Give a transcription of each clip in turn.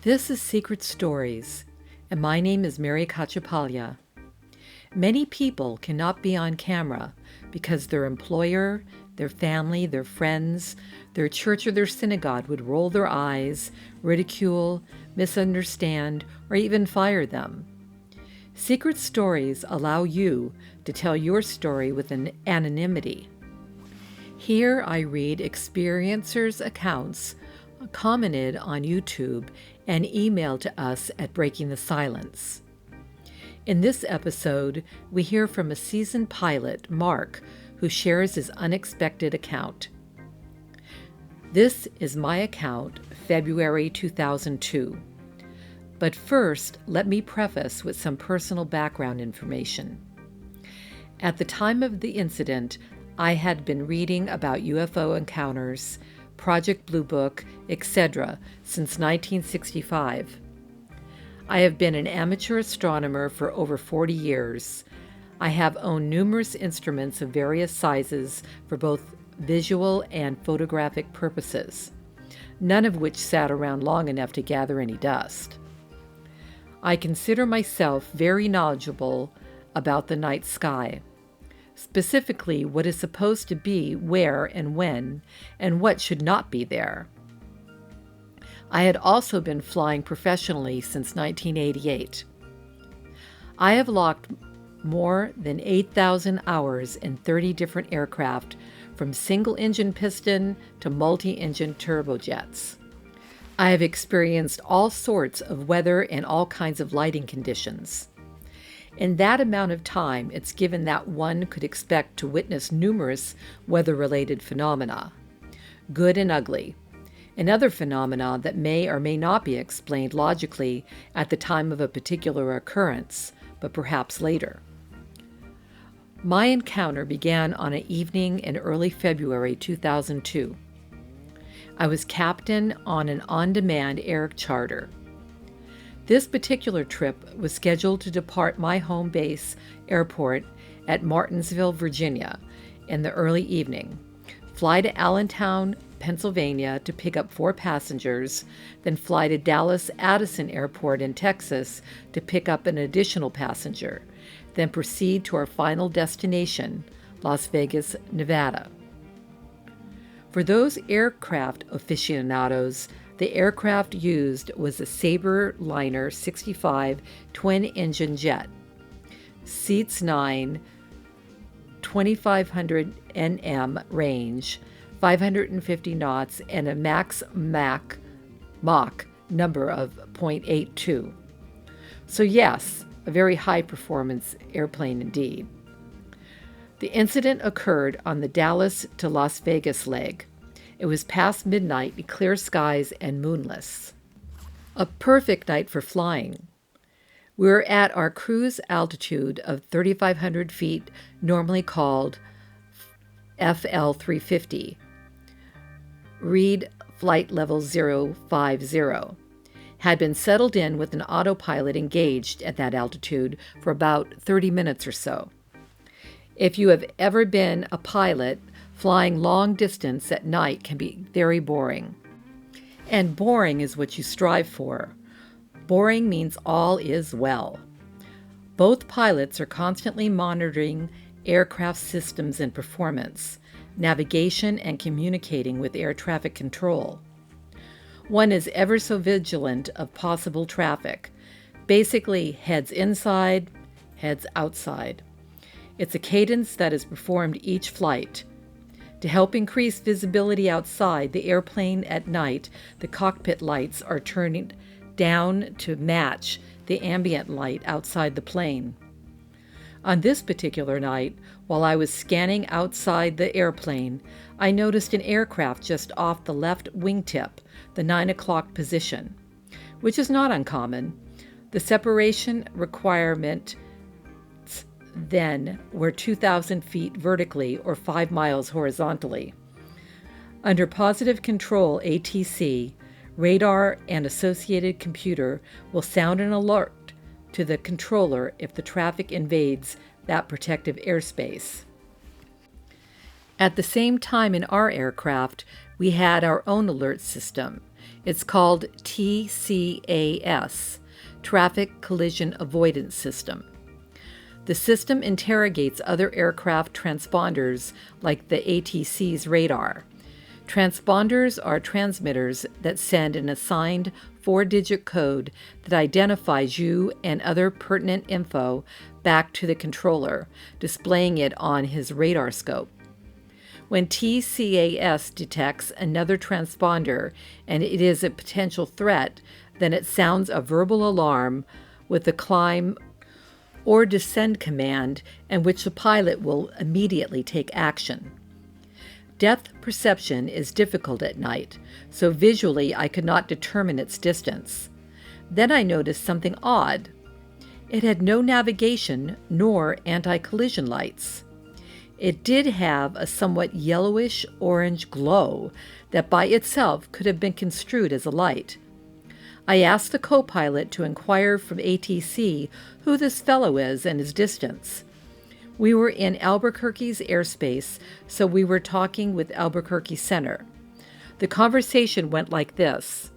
This is Secret Stories, and my name is Mary Cachapalia. Many people cannot be on camera because their employer, their family, their friends, their church or their synagogue would roll their eyes, ridicule, misunderstand, or even fire them. Secret Stories allow you to tell your story with an anonymity. Here I read experiencers' accounts commented on YouTube and emailed to us at Breaking the Silence. In this episode, we hear from a seasoned pilot, Mark, who shares his unexpected account. This is my account, February 2002. But first, let me preface with some personal background information. At the time of the incident, I had been reading about UFO encounters, Project Blue Book, etc. since 1965. I have been an amateur astronomer for over 40 years. I have owned numerous instruments of various sizes for both visual and photographic purposes, none of which sat around long enough to gather any dust. I consider myself very knowledgeable about the night sky, specifically what is supposed to be where and when, and what should not be there. I had also been flying professionally since 1988. I have logged more than 8,000 hours in 30 different aircraft, from single-engine piston to multi-engine turbojets. I have experienced all sorts of weather and all kinds of lighting conditions. In that amount of time, it's given that one could expect to witness numerous weather-related phenomena, good and ugly, and other phenomena that may or may not be explained logically at the time of a particular occurrence, but perhaps later. My encounter began on an evening in early February 2002. I was captain on an on-demand air charter. This particular trip was scheduled to depart my home base airport at Martinsville, Virginia, in the early evening, fly to Allentown, Pennsylvania to pick up 4 passengers, then fly to Dallas-Addison Airport in Texas to pick up an additional passenger, then proceed to our final destination, Las Vegas, Nevada. For those aircraft aficionados, the aircraft used was a Sabreliner 65 twin-engine jet, seats 9, 2,500 nm range, 550 knots, and a Mach number of 0.82. So yes, a very high-performance airplane indeed. The incident occurred on the Dallas to Las Vegas leg. It was past midnight with clear skies and moonless. A perfect night for flying. We were at our cruise altitude of 3,500 feet, normally called FL 350. Read flight level 050. Had been settled in with an autopilot engaged at that altitude for about 30 minutes or so. If you have ever been a pilot, flying long distance at night can be very boring. And boring is what you strive for. Boring means all is well. Both pilots are constantly monitoring aircraft systems and performance, navigation, and communicating with air traffic control. One is ever so vigilant of possible traffic, basically heads inside, heads outside. It's a cadence that is performed each flight. To help increase visibility outside the airplane at night, the cockpit lights are turned down to match the ambient light outside the plane. On this particular night, while I was scanning outside the airplane, I noticed an aircraft just off the left wingtip, the 9 o'clock position, which is not uncommon. The separation requirement then were 2,000 feet vertically or 5 miles horizontally. Under positive control ATC, radar and associated computer will sound an alert to the controller if the traffic invades that protective airspace. At the same time in our aircraft, we had our own alert system, It's called TCAS, Traffic Collision Avoidance System. The system interrogates other aircraft transponders like the ATC's radar. Transponders are transmitters that send an assigned 4-digit code that identifies you and other pertinent info back to the controller, displaying it on his radar scope. When TCAS detects another transponder and it is a potential threat, then it sounds a verbal alarm with the climb or descend command, and which the pilot will immediately take action. Depth perception is difficult at night, so visually I could not determine its distance. Then I noticed something odd. It had no navigation nor anti-collision lights. It did have a somewhat yellowish-orange glow that by itself could have been construed as a light. I asked the co-pilot to inquire from ATC who this fellow is and his distance. We were in Albuquerque's airspace, so we were talking with Albuquerque Center. The conversation went like this.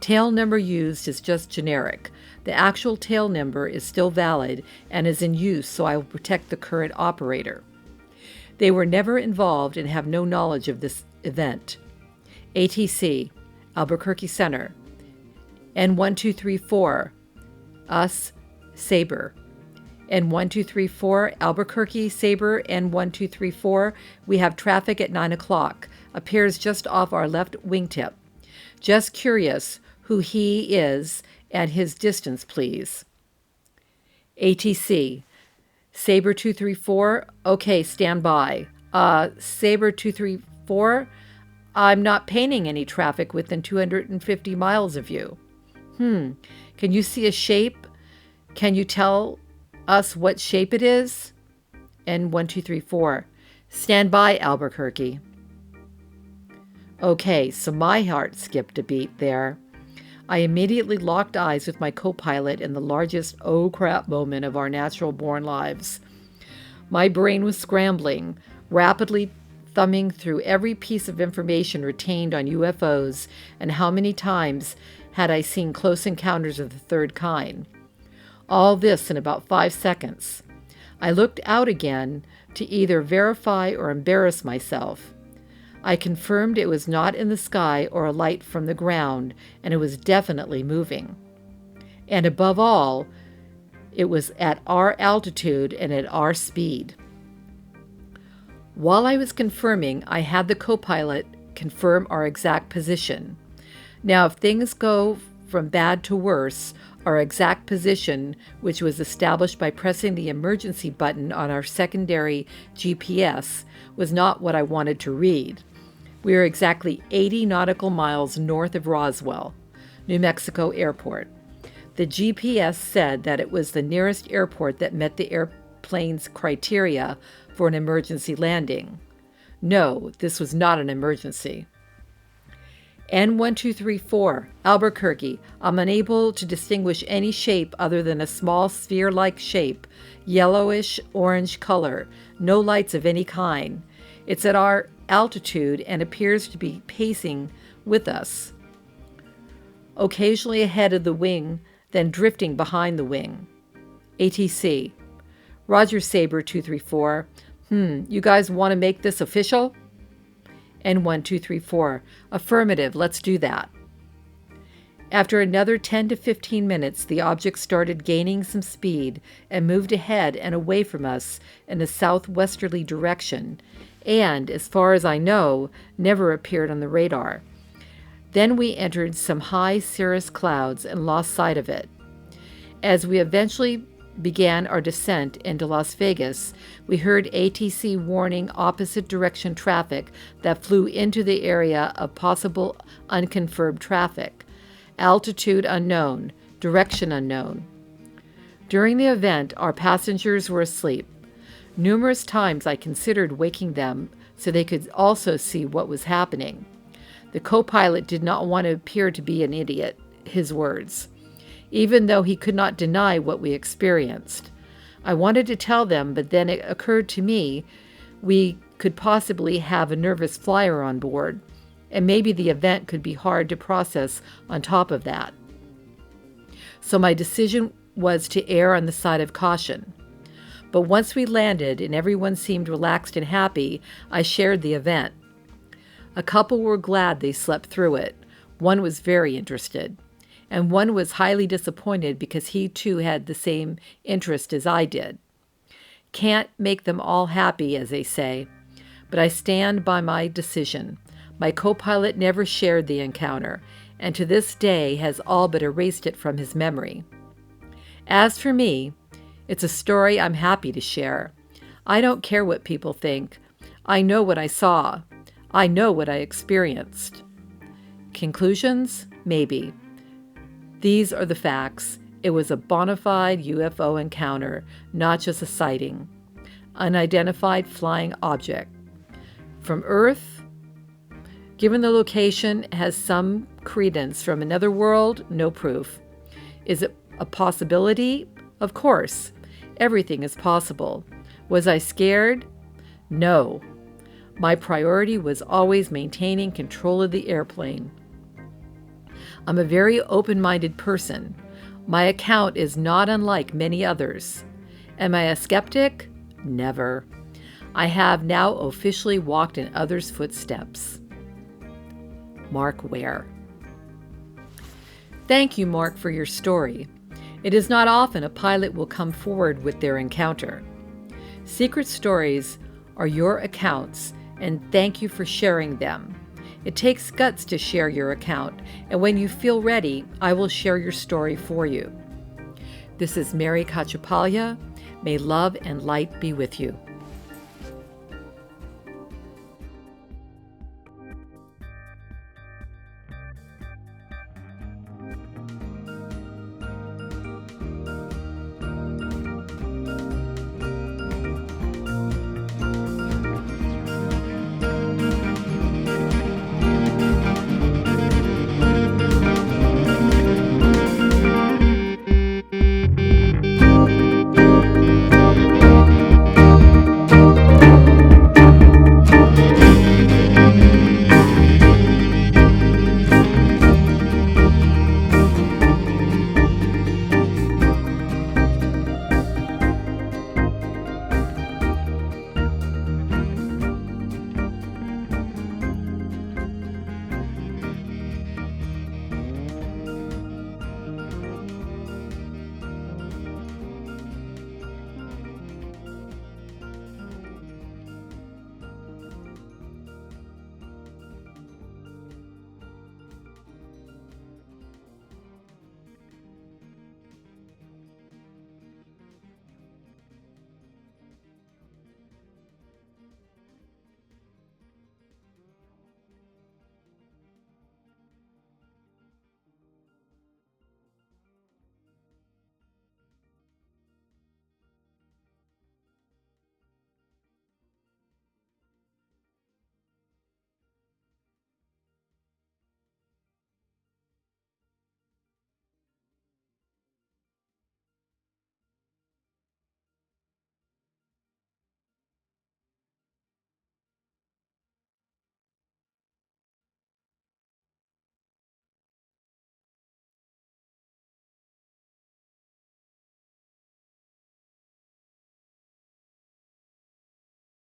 Tail number used is just generic. The actual tail number is still valid and is in use, so I will protect the current operator. They were never involved and have no knowledge of this event. ATC, Albuquerque Center. N1234, us, Sabre. N1234, Albuquerque, Sabre, N1234, we have traffic at 9 o'clock, appears just off our left wingtip. Just curious who he is and his distance, please. ATC, Sabre 234, okay, stand by. Sabre 234, I'm not painting any traffic within 250 miles of you. Can you see a shape? Can you tell us what shape it is? N1234, stand by, Albuquerque. Okay, so my heart skipped a beat there. I immediately locked eyes with my co-pilot in the largest oh crap moment of our natural-born lives. My brain was scrambling, rapidly thumbing through every piece of information retained on UFOs and how many times had I seen close encounters of the third kind. All this in about 5 seconds. I looked out again to either verify or embarrass myself. I confirmed it was not in the sky or a light from the ground, and it was definitely moving. And above all, it was at our altitude and at our speed. While I was confirming, I had the co-pilot confirm our exact position. Now, if things go from bad to worse, our exact position, which was established by pressing the emergency button on our secondary GPS, was not what I wanted to read. We are exactly 80 nautical miles north of Roswell, New Mexico Airport. The GPS said that it was the nearest airport that met the airplane's criteria for an emergency landing. No, this was not an emergency. N1234, Albuquerque. I'm unable to distinguish any shape other than a small sphere-like shape, yellowish orange color, no lights of any kind. It's at our altitude and appears to be pacing with us, occasionally ahead of the wing, then drifting behind the wing. ATC. Roger, Sabre 234. You guys want to make this official? N1234. Affirmative, let's do that. After another 10 to 15 minutes, the object started gaining some speed and moved ahead and away from us in a southwesterly direction, and, as far as I know, never appeared on the radar. Then we entered some high cirrus clouds and lost sight of it. As we eventually began our descent into Las Vegas, we heard ATC warning opposite direction traffic that flew into the area of possible unconfirmed traffic. Altitude unknown, direction unknown. During the event, our passengers were asleep. Numerous times I considered waking them so they could also see what was happening. The co-pilot did not want to appear to be an idiot, his words, even though he could not deny what we experienced. I wanted to tell them, but then it occurred to me we could possibly have a nervous flyer on board, and maybe the event could be hard to process on top of that. So my decision was to err on the side of caution. But once we landed and everyone seemed relaxed and happy, I shared the event. A couple were glad they slept through it. One was very interested. And one was highly disappointed because he too had the same interest as I did. Can't make them all happy, as they say, but I stand by my decision. My co-pilot never shared the encounter, and to this day has all but erased it from his memory. As for me, it's a story I'm happy to share. I don't care what people think. I know what I saw. I know what I experienced. Conclusions? Maybe. These are the facts. It was a bona fide UFO encounter, not just a sighting. Unidentified flying object. From Earth, given the location has some credence. From another world, no proof. Is it a possibility? Of course. Everything is possible. Was I scared? No. My priority was always maintaining control of the airplane. I'm a very open-minded person. My account is not unlike many others. Am I a skeptic? Never. I have now officially walked in others' footsteps. Mark Ware. Thank you, Mark, for your story. It is not often a pilot will come forward with their encounter. Secret stories are your accounts, and thank you for sharing them. It takes guts to share your account, and when you feel ready, I will share your story for you. This is Mary Cachapalia. May love and light be with you.